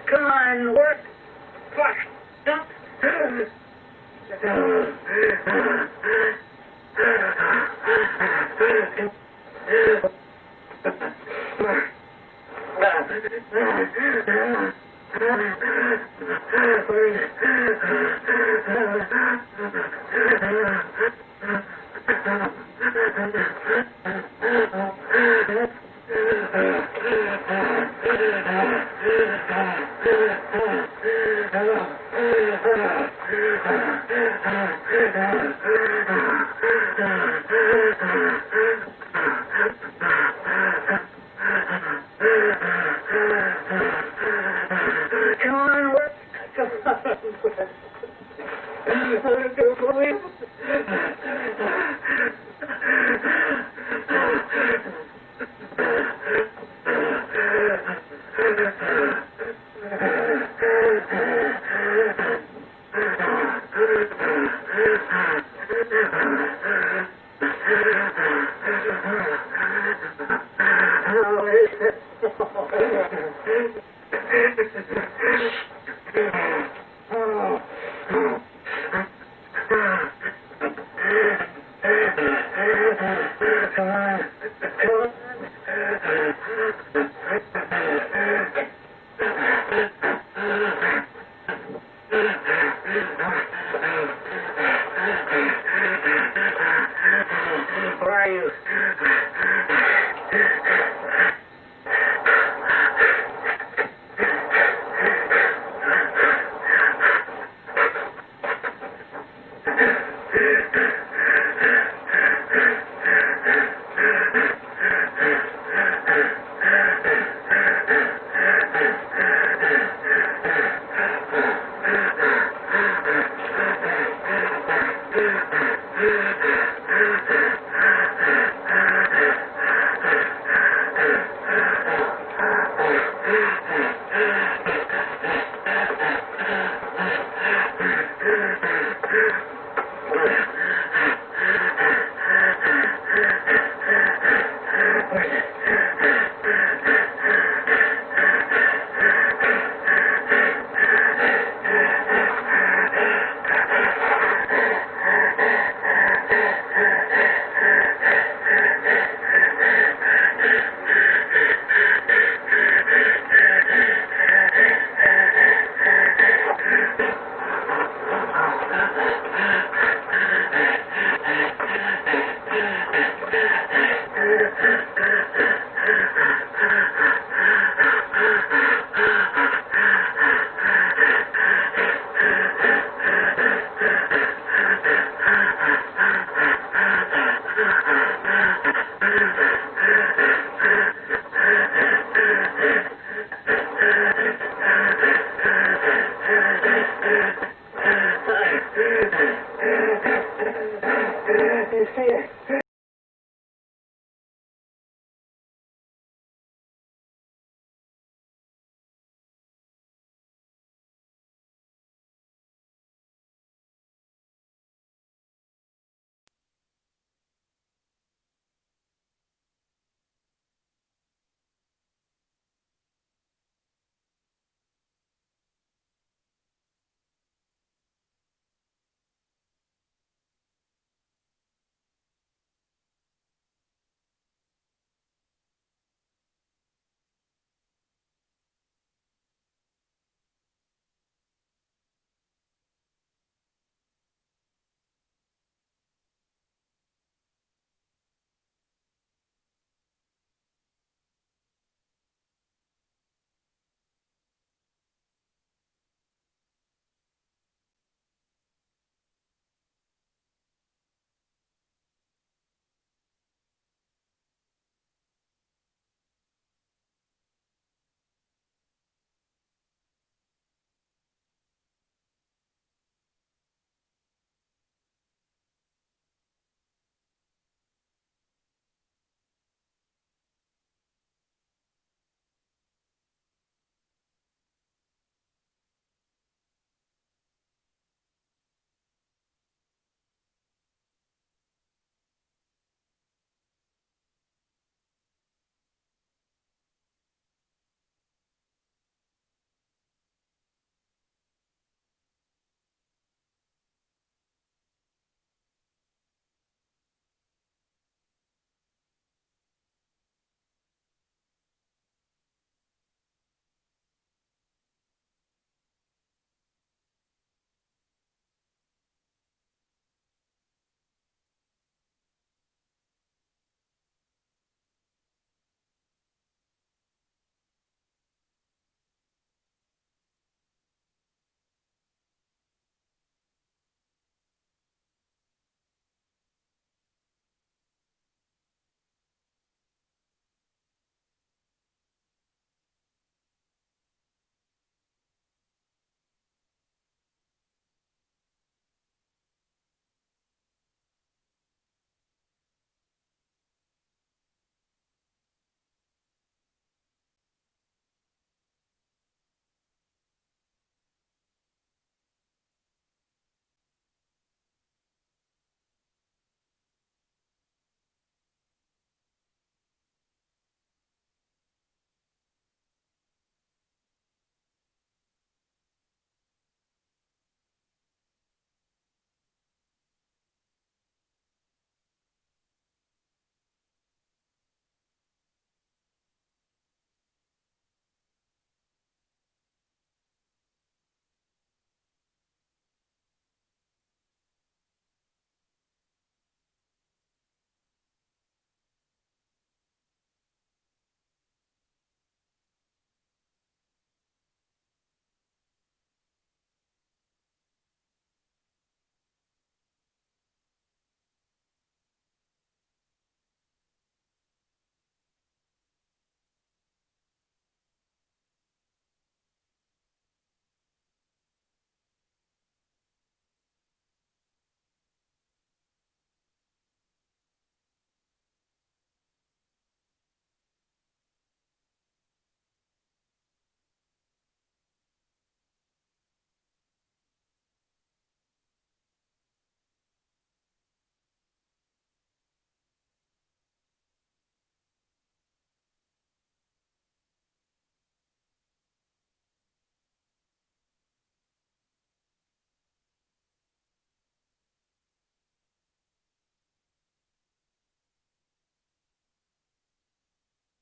Come on, work. Fuck. Where are you? You see it?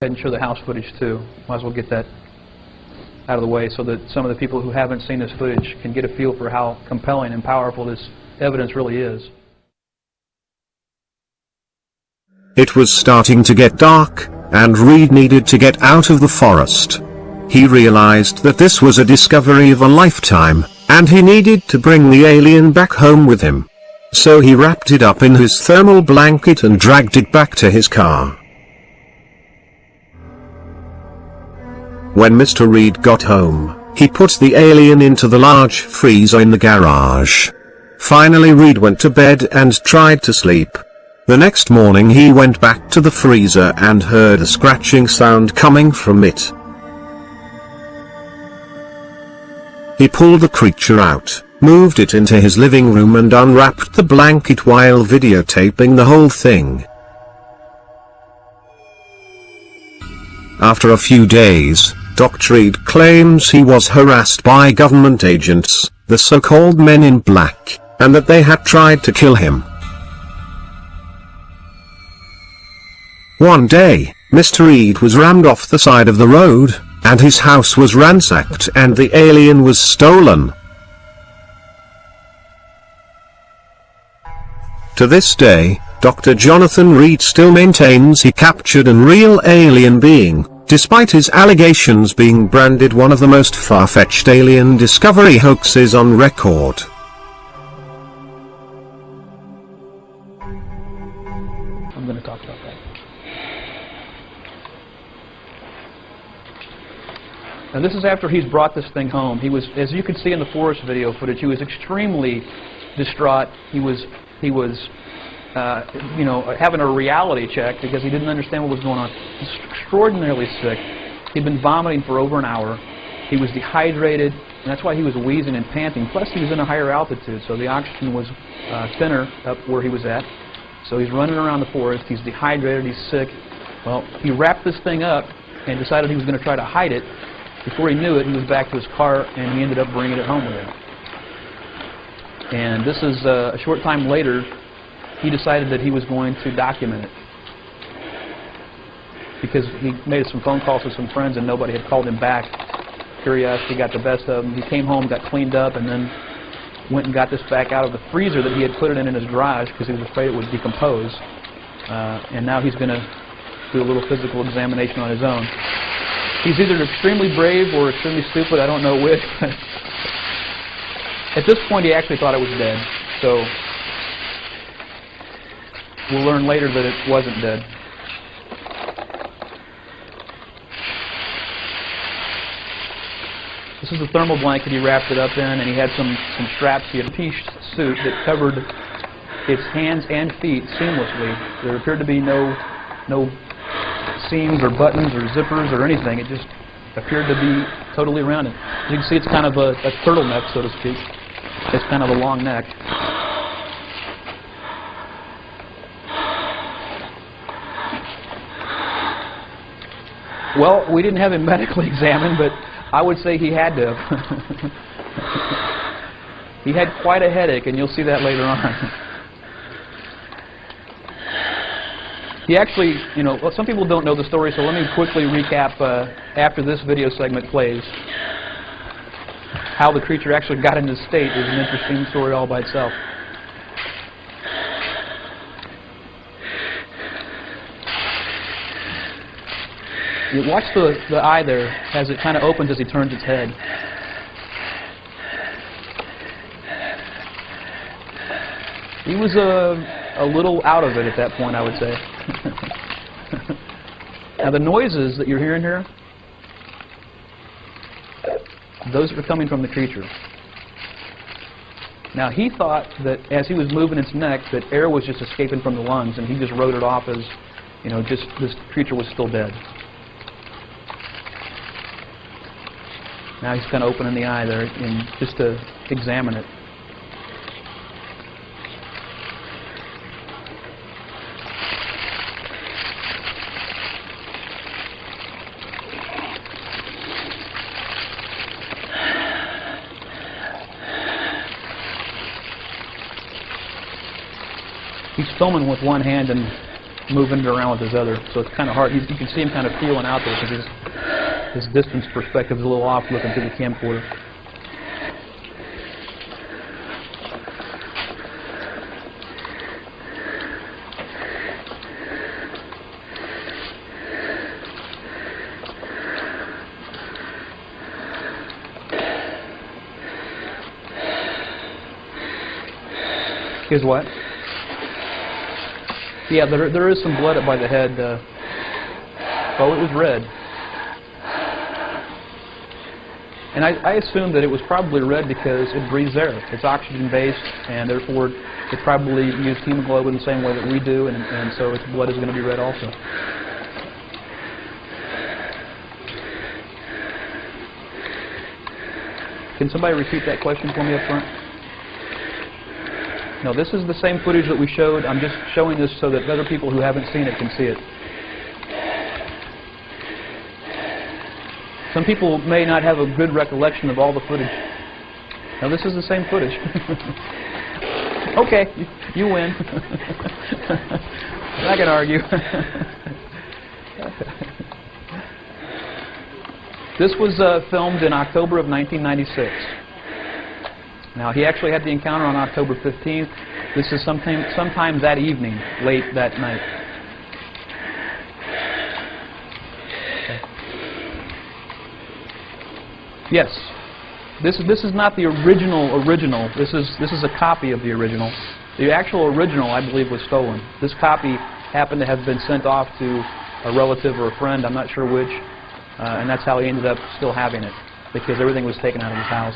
And show the house footage too. Might as well get that out of the way so that some of the people who haven't seen this footage can get a feel for how compelling and powerful this evidence really is. It was starting to get dark, and Reed needed to get out of the forest. He realized that this was a discovery of a lifetime, and he needed to bring the alien back home with him. So he wrapped it up in his thermal blanket and dragged it back to his car. When Mr. Reed got home, he put the alien into the large freezer in the garage. Finally Reed went to bed and tried to sleep. The next morning he went back to the freezer and heard a scratching sound coming from it. He pulled the creature out, moved it into his living room and unwrapped the blanket while videotaping the whole thing. After a few days, Dr. Reed claims he was harassed by government agents, the so-called Men in Black, and that they had tried to kill him. One day, Mr. Reed was rammed off the side of the road, and his house was ransacked and the alien was stolen. To this day, Dr. Jonathan Reed still maintains he captured a real alien being, despite his allegations being branded one of the most far-fetched alien discovery hoaxes on record. I'm going to talk about that. Now this is after he's brought this thing home. He was, as you can see in the forest video footage, he was extremely distraught. He was you know, having a reality check because he didn't understand what was going on. He was extraordinarily sick. He'd been vomiting for over an hour. He was dehydrated, and that's why he was wheezing and panting. Plus, he was in a higher altitude, so the oxygen was thinner up where he was at. So he's running around the forest. He's dehydrated. He's sick. Well, he wrapped this thing up and decided he was going to try to hide it. Before he knew it, he was back to his car, and he ended up bringing it home with him. And this is a short time later. He decided that he was going to document it because he made some phone calls to some friends and nobody had called him back. Curiosity got the best of him. He came home, got cleaned up, and then went and got this back out of the freezer that he had put it in his garage because he was afraid it would decompose. And now he's going to do a little physical examination on his own. He's either extremely brave or extremely stupid. I don't know which. But at this point, he actually thought it was dead. So we'll learn later that it wasn't dead. This is the thermal blanket he wrapped it up in, and he had some straps. He had a piece suit that covered its hands and feet seamlessly. There appeared to be no seams or buttons or zippers or anything. It just appeared to be totally around it. As you can see, it's kind of a turtleneck, so to speak. It's kind of a long neck. Well, we didn't have him medically examined, but I would say he had to have. He had quite a headache, and you'll see that later on. He actually, you know, well, some people don't know the story, so let me quickly recap after this video segment plays. How the creature actually got in this state is an interesting story all by itself. You watch the eye there as it kind of opens as he turns its head. He was a little out of it at that point, I would say. Now the noises that you're hearing here, those are coming from the creature. Now he thought that as he was moving its neck that air was just escaping from the lungs, and he just wrote it off as, you know, just this creature was still dead. Now he's kind of opening the eye there just to examine it. He's filming with one hand, and moving it around with his other. So it's kind of hard. You can see him kind of feeling out there because his distance perspective is a little off looking through the camcorder. Is what? Yeah, there is some blood up by the head. Oh, it was red. And I assumed that it was probably red because it breathes air. It's oxygen-based, and therefore it probably used hemoglobin the same way that we do, and so its blood is going to be red also. Can somebody repeat that question for me up front? No, this is the same footage that we showed. I'm just showing this so that other people who haven't seen it can see it. Some people may not have a good recollection of all the footage. Now, this is the same footage. Okay, you win. I can argue. This was filmed in October of 1996. Now, he actually had the encounter on October 15th. This is sometime that evening, late that night. Okay. Yes, this is not the original. This is a copy of the original. The actual original, I believe, was stolen. This copy happened to have been sent off to a relative or a friend, I'm not sure which, and that's how he ended up still having it, because everything was taken out of his house.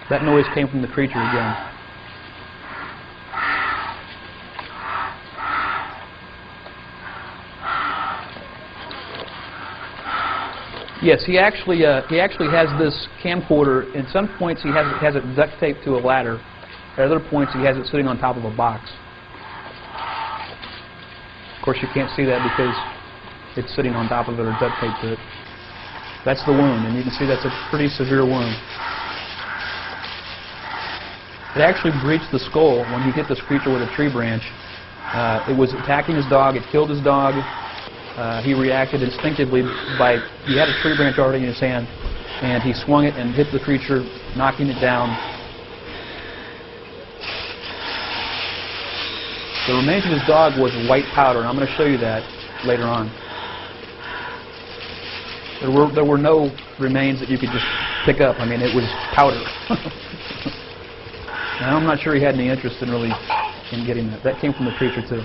That noise came from the creature again. Yes, he actually has this camcorder. In some points, he has it duct taped to a ladder. At other points, he has it sitting on top of a box. Of course, you can't see that because it's sitting on top of it or duct taped to it. That's the wound, and you can see that's a pretty severe wound. It actually breached the skull when he hit this creature with a tree branch. It was attacking his dog. It killed his dog. He reacted instinctively by, he had a tree branch already in his hand, and he swung it and hit the creature, knocking it down. The remains of his dog was white powder, and I'm going to show you that later on. There were no remains that you could just pick up. I mean, it was powder. And I'm not sure he had any interest in really in getting that. That came from the creature too.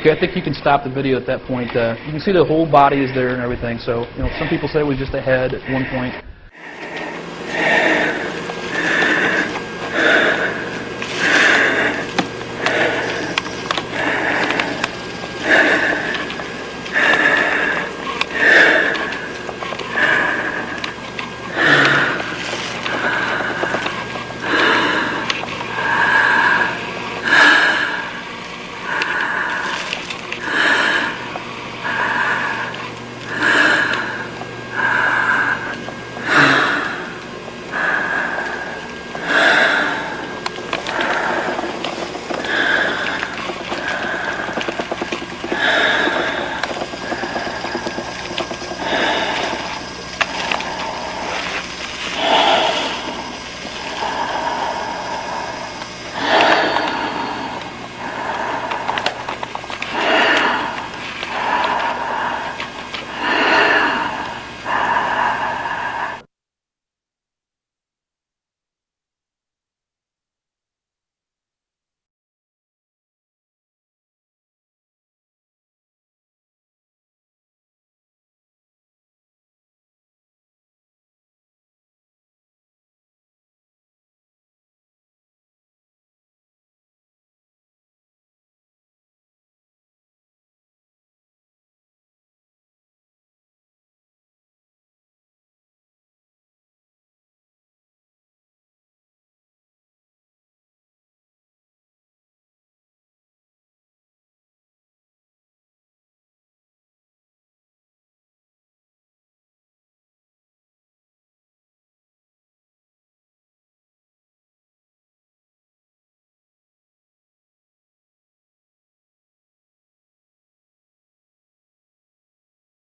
Okay, I think you can stop the video at that point. You can see the whole body is there and everything. So, some people say it was just a head at one point.